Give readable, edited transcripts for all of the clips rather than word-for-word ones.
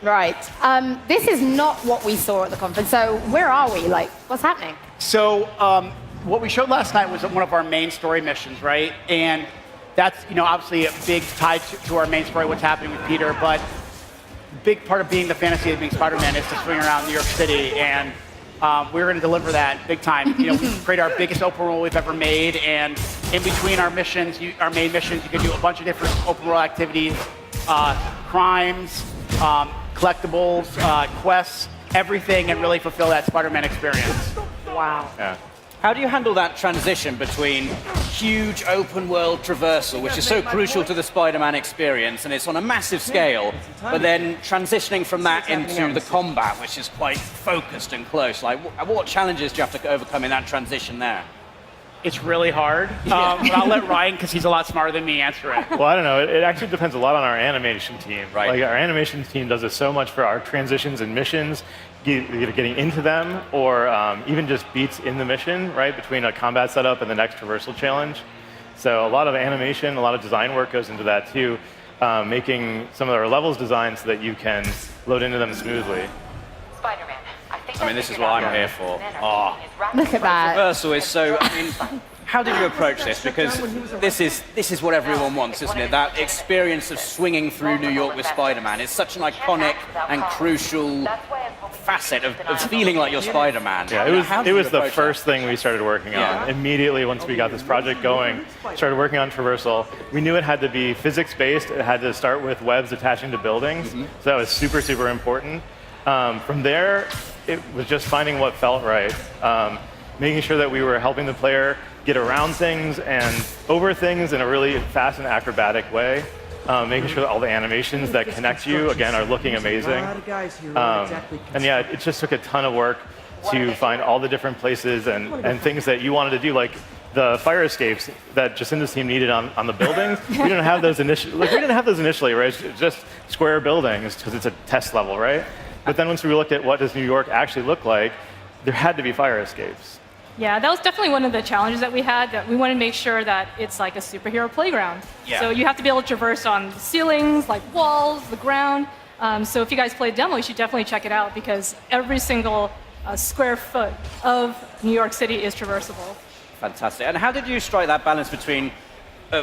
Right. This is not what we saw at the conference. So where are we? Like, what's happening? So what we showed last night was one of our main story missions, right? And that's obviously a big tie to our main story, what's happening with Peter. But a big part of being the fantasy of being Spider-Man is to swing around New York City, and we're going to deliver that big time. We created our biggest open world we've ever made, and in between our missions, our main missions, you can do a bunch of different open world activities, crimes, collectibles, quests, everything, and really fulfill that Spider-Man experience. Wow. Yeah. How do you handle that transition between huge open world traversal, which is so crucial to the Spider-Man experience, and it's on a massive scale, but then transitioning from that into the combat, which is quite focused and close? Like, what challenges do you have to overcome in that transition there? It's really hard, but I'll let Ryan, because he's a lot smarter than me, answer it. Well, I don't know. It actually depends a lot on our animation team. Right. Like, our animation team does this so much for our transitions and missions, either getting into them or even just beats in the mission, right, between a combat setup and the next traversal challenge. So a lot of animation, a lot of design work goes into that too, making some of our levels designed so that you can load into them smoothly. Spider-Man, I mean, this is what I'm here for. Oh. Look at that. Traversal is so, I mean, how did you approach this? Because this is what everyone wants, isn't it? That experience of swinging through New York with Spider-Man. It's such an iconic and crucial facet of feeling like you're Spider-Man. Yeah, it was the first thing we started working on. Immediately once we got this project going, started working on traversal. We knew it had to be physics-based. It had to start with webs attaching to buildings. So that was super, super important. From there, it was just finding what felt right. Making sure that we were helping the player get around things and over things in a really fast and acrobatic way. Making sure that all the animations that connect you, again, are looking amazing. And yeah, it just took a ton of work to find all the different places and things that you wanted to do, like the fire escapes that Jacinda's team needed on the buildings. We didn't have those initially, right? It's just square buildings because it's a test level, right? But then once we looked at what does New York actually look like, there had to be fire escapes. Yeah, that was definitely one of the challenges that we had, that we wanted to make sure that it's like a superhero playground. Yeah. So you have to be able to traverse on ceilings, like walls, the ground. So if you guys play a demo, you should definitely check it out, because every single square foot of New York City is traversable. Fantastic. And how did you strike that balance between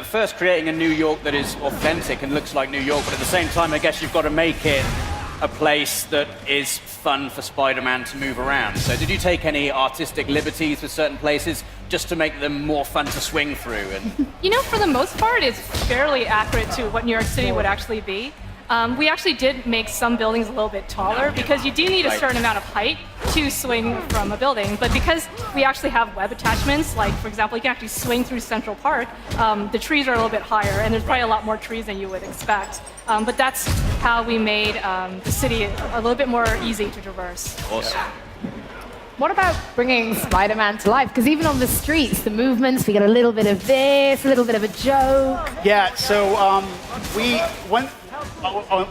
first creating a New York that is authentic and looks like New York, but at the same time, I guess you've got to make it a place that is fun for Spider-Man to move around. So did you take any artistic liberties with certain places just to make them more fun to swing through? And For the most part, it's fairly accurate to what New York City would actually be. We actually did make some buildings a little bit taller, because you do need a certain amount of height to swing from a building. But because we actually have web attachments, like, for example, you can actually swing through Central Park, the trees are a little bit higher, and there's probably a lot more trees than you would expect. But that's how we made the city a little bit more easy to traverse. Awesome. What about bringing Spider-Man to life? Because even on the streets, the movements, we get a little bit of this, a little bit of a joke. Yeah, so when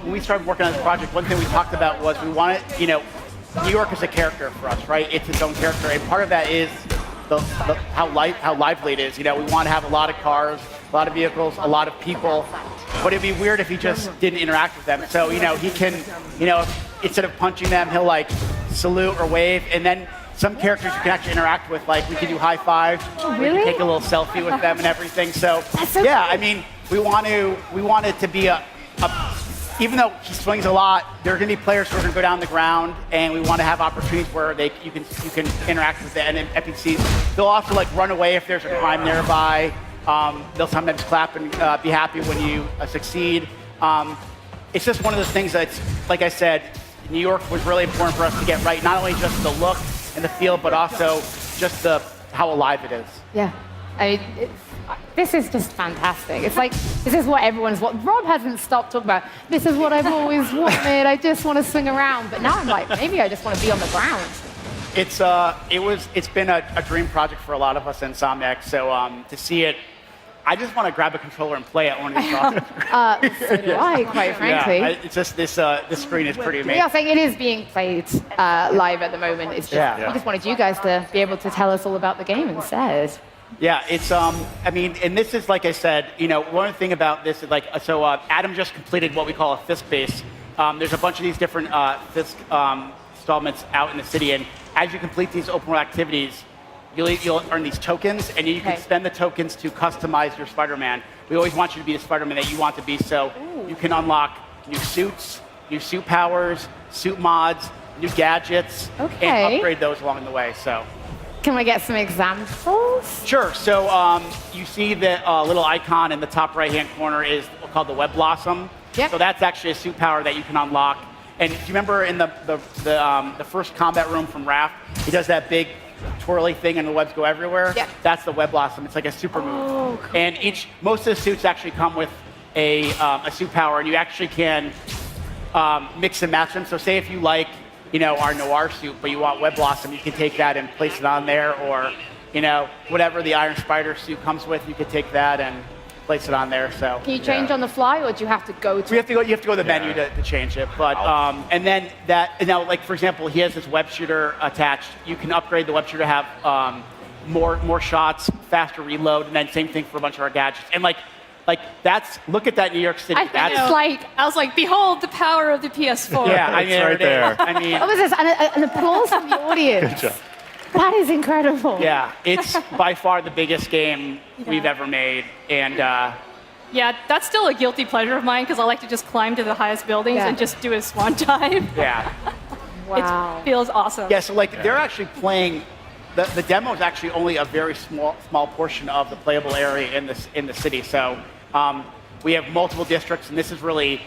we started working on this project, one thing we talked about was we wanted, New York is a character for us, right? It's its own character, and part of that is how lively it is. We want to have a lot of cars, a lot of vehicles, a lot of people, but it'd be weird if he just didn't interact with them. So, he can, instead of punching them, he'll like salute or wave, and then some characters you can actually interact with, like we can do high fives, we can take a little selfie with them and everything. So, yeah, I mean, we want it to be even though he swings a lot, there are going to be players who are going to go down the ground, and we want to have opportunities where you can interact with the NPCs. They'll also run away if there's a crime nearby. They'll sometimes clap and be happy when you succeed. It's just one of those things that's, like I said, New York was really important for us to get right. Not only just the look and the feel, but also just how alive it is. Yeah. I mean, this is just fantastic. It's like, this is what everyone's wanted. Rob hasn't stopped talking about, this is what I've always wanted. I just want to swing around. But now I'm like, maybe I just want to be on the ground. It's been a dream project for a lot of us in Insomniac. So to see it, I just want to grab a controller and play it when it's awesome. So do I, quite frankly. Yeah, it's just this screen is pretty amazing. We are saying it is being played live at the moment. It's just, we just wanted you guys to be able to tell us all about the game instead. Yeah, it's I mean, and this is, like I said, one thing about this is so Adam just completed what we call a fist base, there's a bunch of these different Fisk installments out in the city, and as you complete these open world activities, you'll earn these tokens, and you can spend the tokens to customize your Spider-Man. We always want you to be the Spider-Man that you want to be, so you can unlock new suits, new suit powers, suit mods, new gadgets, and upgrade those along the way. So, can we get some examples? Sure. So you see the little icon in the top right-hand corner is called the Web Blossom. Yep. So that's actually a suit power that you can unlock. And do you remember in the first combat room from Raph, he does that big twirly thing and the webs go everywhere? Yeah. That's the Web Blossom. It's like a super move. Cool. And most of the suits actually come with a suit power, and you actually can mix and match them. So say if you like, our Noir suit, but you want Web Blossom, you can take that and place it on there, or, whatever the Iron Spider suit comes with, you could take that and place it on there. So can you change on the fly, or do you have to go to? You have to go to the menu to change it. But and then like for example, he has this web shooter attached. You can upgrade the web shooter to have more shots, faster reload, and then same thing for a bunch of our gadgets. And like look at that New York City. I was like, behold the power of the PS4. Yeah, I mean, right there. I mean, what was this? An applause from the audience. Good job. That is incredible. Yeah, it's by far the biggest game we've ever made, and yeah, that's still a guilty pleasure of mine because I like to just climb to the highest buildings and just do a swan dive. Yeah. Wow. It feels awesome. Yeah, so they're actually playing. The demo is actually only a very small portion of the playable area in the city. So we have multiple districts, and this is really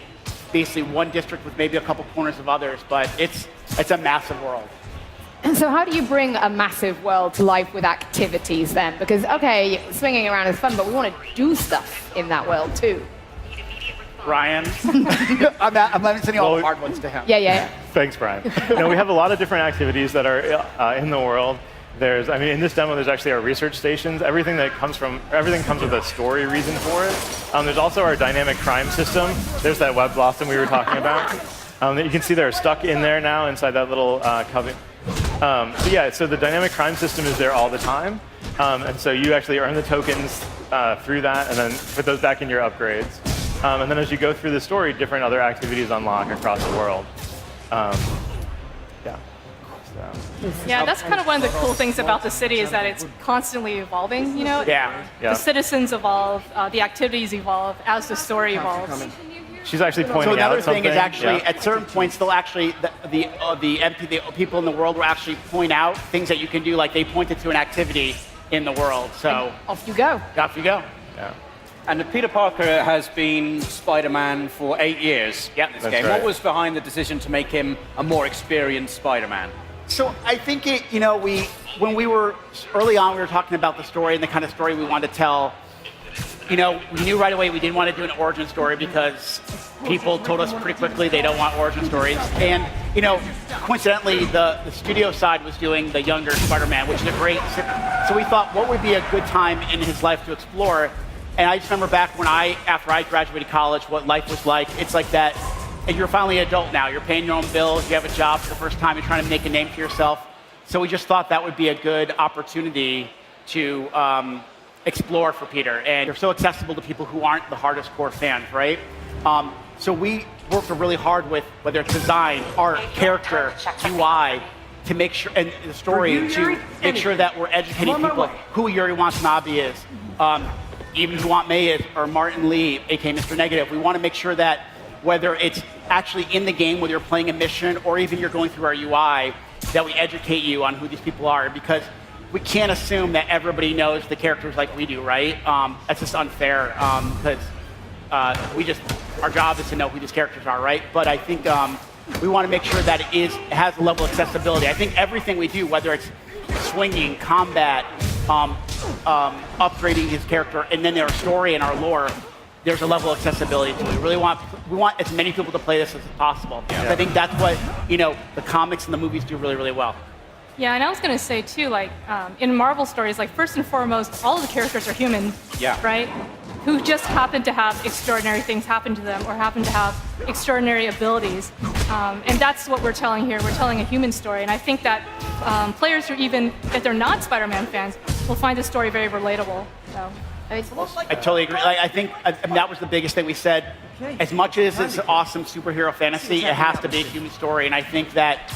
basically one district with maybe a couple corners of others, but it's a massive world. And so how do you bring a massive world to life with activities then? Because, okay, swinging around is fun, but we want to do stuff in that world too. Ryan? I'm sending all the hard ones to him. Yeah. Thanks, Brian. We have a lot of different activities that are in the world. In this demo, there's actually our research stations. Everything comes with a story reason for it. There's also our dynamic crime system. There's that Web Blossom we were talking about. That you can see they're stuck in there now inside that little cubby. So the dynamic crime system is there all the time. And so you actually earn the tokens through that and then put those back in your upgrades. And then as you go through the story, different other activities unlock across the world. Yeah, that's kind of one of the cool things about the city is that it's constantly evolving, Yeah. The citizens evolve, the activities evolve as the story evolves. She's actually pointing out out something. So another thing is actually, at certain points, they'll actually, the people in the world will actually point out things that you can do, like they pointed to an activity in the world. So and off you go. Off you go. Yeah. And Peter Parker has been Spider-Man for 8 years in this game. Right. What was behind the decision to make him a more experienced Spider-Man? So I think when we were early on, we were talking about the story and the kind of story we wanted to tell. We knew right away we didn't want to do an origin story because people told us pretty quickly they don't want origin stories. And, coincidentally, the studio side was doing the younger Spider-Man, which is a great. So we thought, what would be a good time in his life to explore? And I just remember back after I graduated college, what life was like. It's like that. And you're finally an adult now. You're paying your own bills. You have a job for the first time. You're trying to make a name for yourself. So we just thought that would be a good opportunity to explore for Peter. And they're so accessible to people who aren't the hardest core fans, right? So we worked really hard with whether it's design, art, character, UI, to make sure, and the story, to make sure that we're educating people who Yuri Watanabe is, even who Aunt May is, or Martin Lee, aka Mr. Negative. We want to make sure that whether it's actually in the game, whether you're playing a mission, or even you're going through our UI, that we educate you on who these people are, because we can't assume that everybody knows the characters like we do, right? That's just unfair, because our job is to know who these characters are, right? But I think we want to make sure that it has a level of accessibility. I think everything we do, whether it's swinging, combat, upgrading his character, and then our story and our lore, there's a level of accessibility to it. We want as many people to play this as possible. Yeah. I think that's what the comics and the movies do really, really well. Yeah, and I was going to say too, in Marvel stories, first and foremost, all of the characters are human, right? Who just happen to have extraordinary things happen to them, or happen to have extraordinary abilities, and that's what we're telling here. We're telling a human story, and I think that players who even if they're not Spider-Man fans will find the story very relatable. So. I mean, I totally agree. Like, I think that was the biggest thing we said. As much as it's awesome superhero fantasy, it has to be a human story. And I think that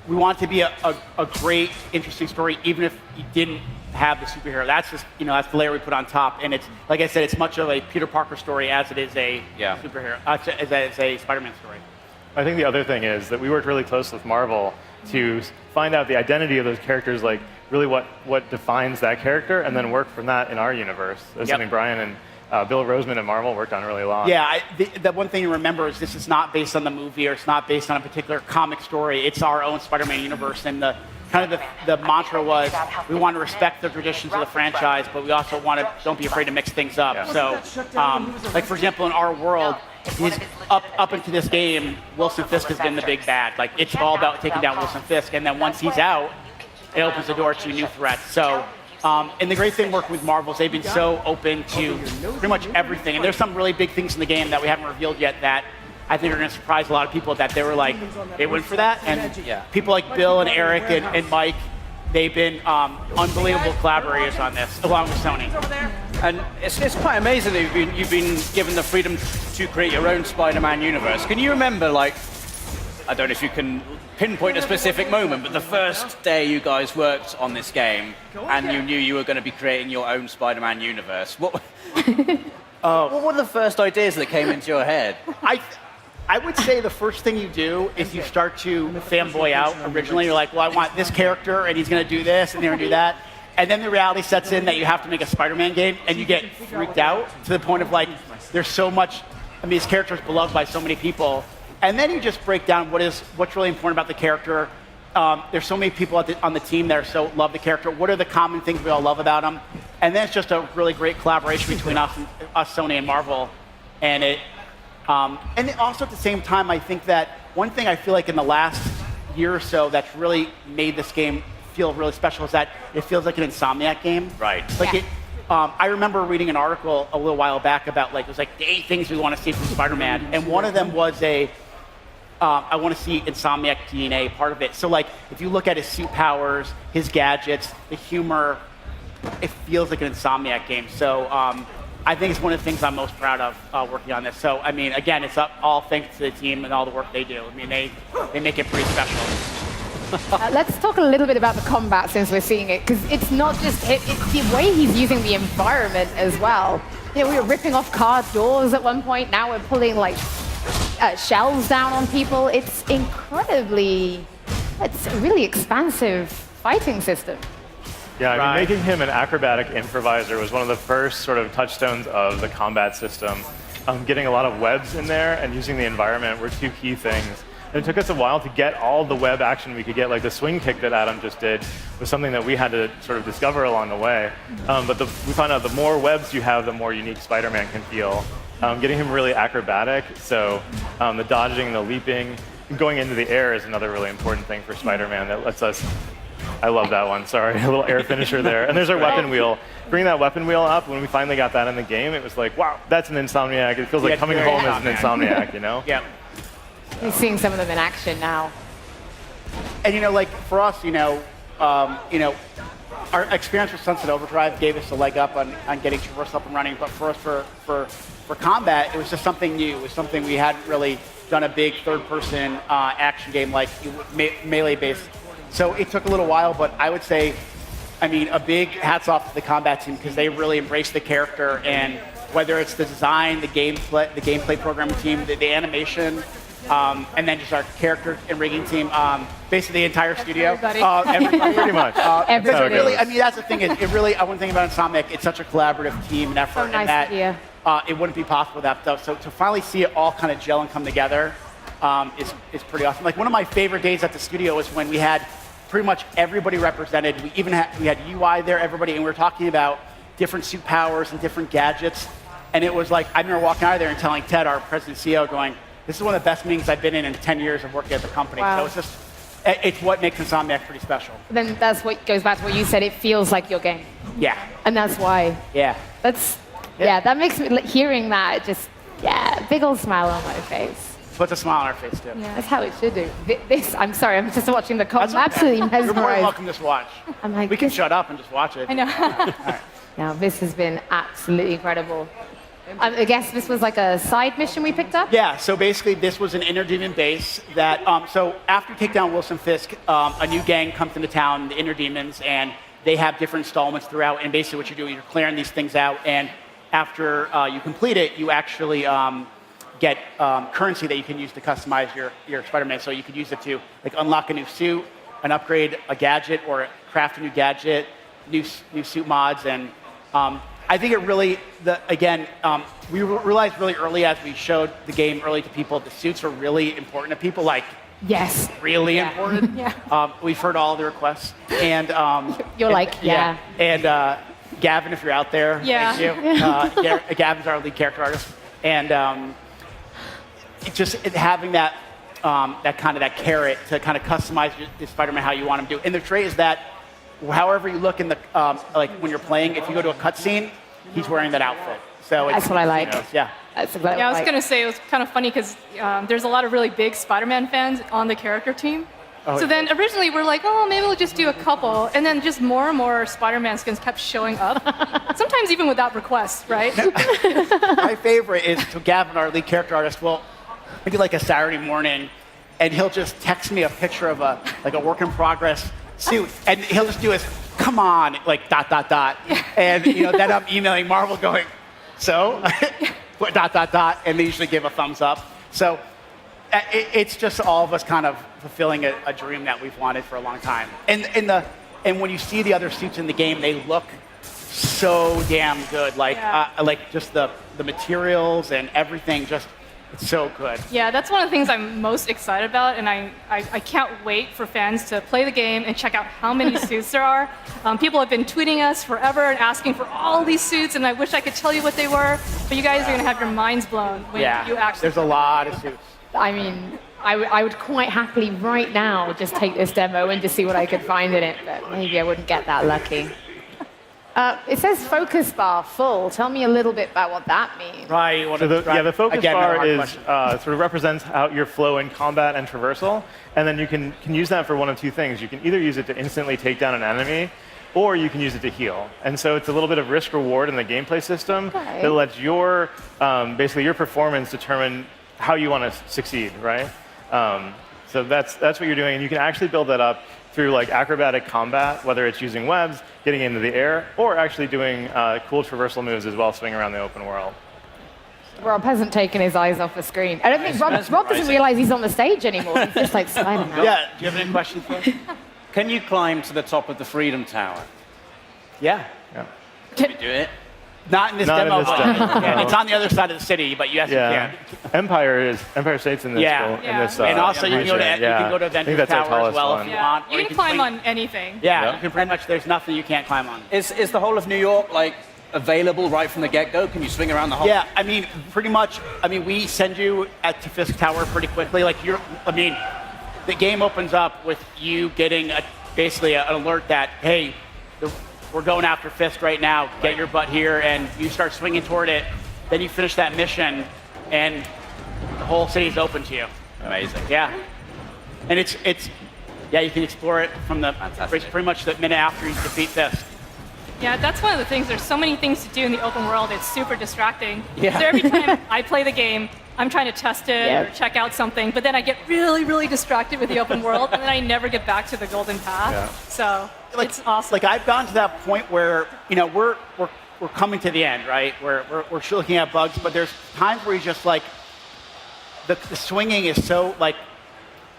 we want it to be a great, interesting story, even if you didn't have the superhero. That's just, that's the layer we put on top. And it's, like I said, it's much of a Peter Parker story as it is a superhero, as a Spider-Man story. I think the other thing is that we worked really close with Marvel to find out the identity of those characters, like really what defines that character, and then work from that in our universe. That's something Brian and Bill Roseman at Marvel worked on really long. Yeah, the one thing to remember is this is not based on the movie, or it's not based on a particular comic story. It's our own Spider-Man universe, and the mantra was we want to respect the traditions of the franchise, but we also want to don't be afraid to mix things up. Yeah. So, like for example, in our world, up into this game, Wilson Fisk has been the big bad. Like it's all about taking down Wilson Fisk, and then once he's out, it opens the door to new threats. So, and the great thing working with Marvel is they've been so open to pretty much everything. And there's some really big things in the game that we haven't revealed yet that I think are going to surprise a lot of people, that they were like, they went for that. And people like Bill and Eric and Mike, they've been unbelievable collaborators on this, along with Sony. And it's quite amazing that you've been given the freedom to create your own Spider-Man universe. Can you remember, like, I don't know if you can pinpoint a specific moment, but the first day you guys worked on this game and you knew you were going to be creating your own Spider-Man universe, what were the first ideas that came into your head? I would say the first thing you do is you start to fanboy out. Originally, you're like, well, I want this character, and he's going to do this, and they're going to do that. And then the reality sets in that you have to make a Spider-Man game, and you get freaked out to the point of, like, there's so much, this character is beloved by so many people. And then you just break down what's really important about the character. There's so many people on the team that love the character. What are the common things we all love about him? And then it's just a really great collaboration between us, Sony, and Marvel. And also at the same time, I think that one thing I feel like in the last year or so that's really made this game feel really special is that it feels like an Insomniac game. Right. Like I remember reading an article a little while back about it was like the 8 things we want to see from Spider-Man, and one of them was I want to see Insomniac DNA part of it. So like if you look at his suit powers, his gadgets, the humor, it feels like an Insomniac game. So I think it's one of the things I'm most proud of working on this. So I mean, again, it's all thanks to the team and all the work they do. I mean, they make it pretty special. Let's talk a little bit about the combat since we're seeing it, because it's not just it's the way he's using the environment as well. We were ripping off car doors at one point. Now we're pulling like shells down on people. It's a really expansive fighting system. Yeah, I mean, making him an acrobatic improviser was one of the first sort of touchstones of the combat system. Getting a lot of webs in there and using the environment were 2 key things. And it took us a while to get all the web action we could get, like the swing kick that Adam just did was something that we had to sort of discover along the way. But we found out the more webs you have, the more unique Spider-Man can feel. Getting him really acrobatic, so the dodging, the leaping, going into the air is another really important thing for Spider-Man that lets us. I love that one, sorry, a little air finisher there. And there's our weapon wheel. Bring that weapon wheel up, when we finally got that in the game, it was like, wow, that's an Insomniac. It feels like coming home as an Insomniac, Yeah. We're seeing some of them in action now. And like for us, our experience with Sunset Overdrive gave us a leg up on getting Traverse up and running. But for us, for combat, it was just something new. It was something we hadn't really done a big third-person action game like melee-based. So it took a little while, but I would say, a big hats off to the combat team because they really embraced the character, and whether it's the design, the gameplay programming team, the animation, and then just our character and rigging team, basically the entire studio. Everybody. Pretty much. Everybody. Really, that's the thing. One thing about Insomniac, it's such a collaborative team and effort, So nice and that it wouldn't be possible without stuff. So to finally see it all kind of gel and come together is pretty awesome. Like one of my favorite days at the studio was when we had pretty much everybody represented. We had UI there, everybody, and we were talking about different suit powers and different gadgets. And it was like, I remember walking out of there and telling Ted, our president and CEO, going, this is one of the best meetings I've been in 10 years of working at the company. Wow. So it's what makes Insomniac pretty special. Then that's what goes back to what you said. It feels like your game. Yeah. And that's why. Yeah. That makes me, hearing that, just, big old smile on my face. Puts a smile on our face, too. Yeah. That's how it should do. I'm sorry, I'm just watching the comms. That's okay. Absolutely mesmerized. You're more than welcome to just watch. I'm like, we can shut up and just watch it. I know. All right. Now, this has been absolutely incredible. I guess this was like a side mission we picked up? Yeah, so basically this was an inner demon base that, so after you take down Wilson Fisk, a new gang comes into town, the inner demons, and they have different installments throughout, and basically what you're doing, you're clearing these things out, and after you complete it, you actually get currency that you can use to customize your Spider-Man. So you could use it to like unlock a new suit, and upgrade a gadget, or craft a new gadget, new suit mods, and I think it really, we realized really early as we showed the game early to people, the suits are really important to people, like Yes. really important. Yeah. We've heard all the requests, and You're like, yeah. And Gavin, if you're out there, Yeah. thank you. Gavin's our lead character artist, and having that that carrot to kind of customize your Spider-Man how you want him to. And the trait is that however you look in the like when you're playing, if you go to a cutscene, he's wearing that outfit. So That's what I like. Yeah. That's exactly Yeah, I was what going to say it was kind of funny because there's a lot of really big Spider-Man fans on the character team. So then originally we're like, oh, maybe we'll just do a couple. And then just more and more Spider-Man skins kept showing up. Sometimes even without requests, right? My favorite is so Gavin, our lead character artist, will maybe like a Saturday morning, and he'll just text me a picture of a work in progress suit, and he'll just do his come on like ... and then I'm emailing Marvel going, so what ... and they usually give a thumbs up. So it's just all of us kind of fulfilling a dream that we've wanted for a long time. And when you see the other suits in the game, they look so damn good. Like just the materials and everything, just it's so good. Yeah, that's one of the things I'm most excited about, and I can't wait for fans to play the game and check out how many suits there are. People have been tweeting us forever and asking for all these suits, and I wish I could tell you what they were, but you guys are going to have your minds blown when you actually... There's a lot of suits. I mean, I would quite happily right now just take this demo and just see what I could find in it, but maybe I wouldn't get that lucky. It says focus bar full. Tell me a little bit about what that means. Right. So the focus bar is sort of represents how your flow in combat and traversal, and then you can use that for one of two things. You can either use it to instantly take down an enemy, or you can use it to heal. And so it's a little bit of risk reward in the gameplay system that lets your basically your performance determine how you want to succeed, right? So that's what you're doing, and you can actually build that up through like acrobatic combat, whether it's using webs, getting into the air, or actually doing cool traversal moves as well, swinging around the open world. Rob hasn't taken his eyes off the screen. I don't think Rob doesn't realize he's on the stage anymore. He's just like Spider-Man. Yeah. Do you have any questions for me? Can you climb to the top of the Freedom Tower? Yeah. Can you do it? Not in this demo. It's on the other side of the city, but yes, you can. Empire State's in this. And also you can go to Avengers Tower as well if you want. You can climb on anything. Yeah, you can pretty much. There's nothing you can't climb on. Is the whole of New York like available right from the get-go? Can you swing around the whole? Yeah, I mean, pretty much. I mean, we send you to Fisk Tower pretty quickly. Like the game opens up with you getting basically an alert that hey, we're going after Fisk right now. Get your butt here, and you start swinging toward it. Then you finish that mission, and the whole city's open to you. Amazing. Yeah, and it's you can explore it from pretty much the minute after you defeat Fisk. Yeah, that's one of the things. There's so many things to do in the open world. It's super distracting. Yeah. So every time I play the game, I'm trying to test it or check out something, but then I get really, really distracted with the open world, and then I never get back to the golden path. Yeah. So it's awesome. Like I've gotten to that point where we're coming to the end, right? We're looking at bugs, but there's times where you just like the swinging is so like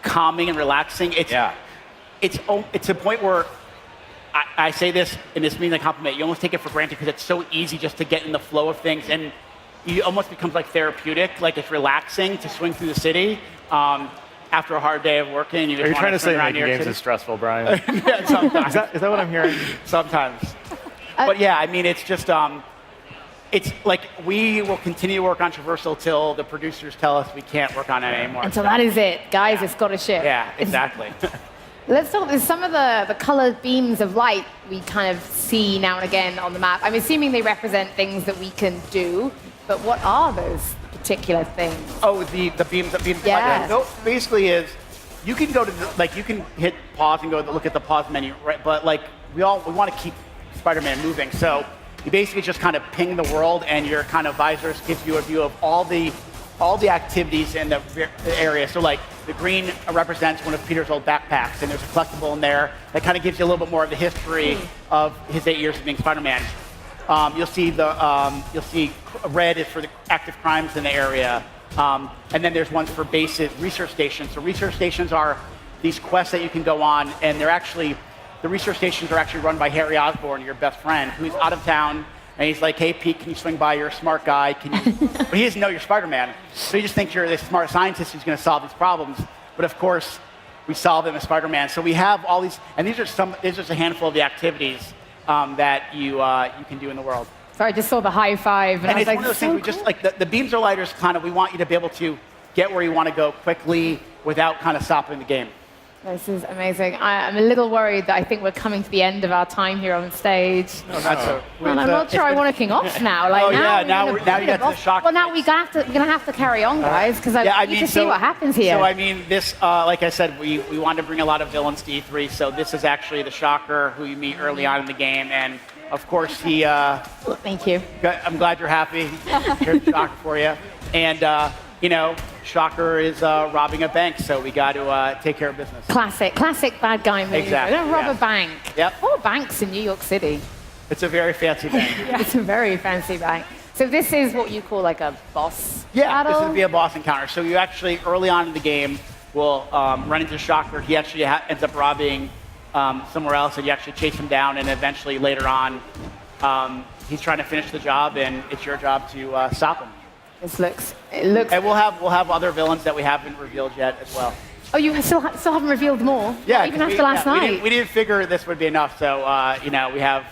calming and relaxing. It's a point where I say this, and this means a compliment. You almost take it for granted because it's so easy just to get in the flow of things, and it almost becomes like therapeutic. Like it's relaxing to swing through the city after a hard day of working. Are you trying to say making games is stressful, Brian? Yeah, sometimes. Is that what I'm hearing? Sometimes. But yeah, I mean, it's just it's like we will continue to work on traversal till the producers tell us we can't work on it anymore. And so that is it, guys. It's got to ship. Yeah, exactly. Let's talk. There's some of the colored beams of light we kind of see now and again on the map. I'm assuming they represent things that we can do, but what are those particular things? Oh, the beams. Yeah. No, basically is you can go to you can hit pause and go look at the pause menu, right? But like we want to keep Spider-Man moving, so you basically just kind of ping the world, and your kind of visors gives you a view of all the activities in the area. So like the green represents one of Peter's old backpacks, and there's a collectible in there that kind of gives you a little bit more of the history of his 8 years of being Spider-Man. You'll see red is for the active crimes in the area, and then there's ones for basic research stations. So research stations are these quests that you can go on, and the research stations are actually run by Harry Osborn, your best friend, who's out of town. And he's like, hey, Pete, can you swing by? You're a smart guy. But he doesn't know you're Spider-Man. So he just thinks you're this smart scientist who's going to solve these problems. But of course, we solve them as Spider-Man. So we have all these, and these are just a handful of the activities that you can do in the world. So I just saw the high five, and I was it's like, one of those so things, we just like the beams are lighters kind of, we want you to be able to get where you want to go quickly without kind of stopping the game. This is amazing. I'm a little worried that I think we're coming to the end of our time here on stage. And I'm not sure I want to king off now. Like now you get to the shock. Well, now we're gonna have to carry on, guys, because I need to see what happens here. So I mean, this, like I said, we wanted to bring a lot of villains to E3. So this is actually the Shocker, who you meet early on in the game, and of course he. Thank you. I'm glad you're happy. Here's the Shocker for you, and Shocker is robbing a bank, so we got to take care of business. Classic bad guy movie. Exactly. We're gonna rob a bank. Yep. 4 banks in New York City. It's a very fancy bank. It's a very fancy bank. So this is what you call like a boss battle? This would be a boss encounter. So you actually, early on in the game, will run into Shocker. He actually ends up robbing somewhere else, and you actually chase him down, and eventually later on, he's trying to finish the job, and it's your job to stop him. It looks. And we'll have other villains that we haven't revealed yet as well. Oh, you still haven't revealed more? Yeah, even after last night. We didn't figure this would be enough. So we have.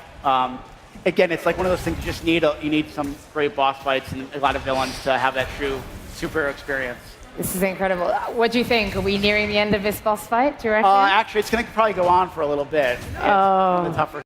Again, it's like one of those things you need some great boss fights and a lot of villains to have that true superhero experience. This is incredible. What do you think? Are we nearing the end of this boss fight? Do you reckon? Actually, it's going to probably go on for a little bit. It's one of the tougher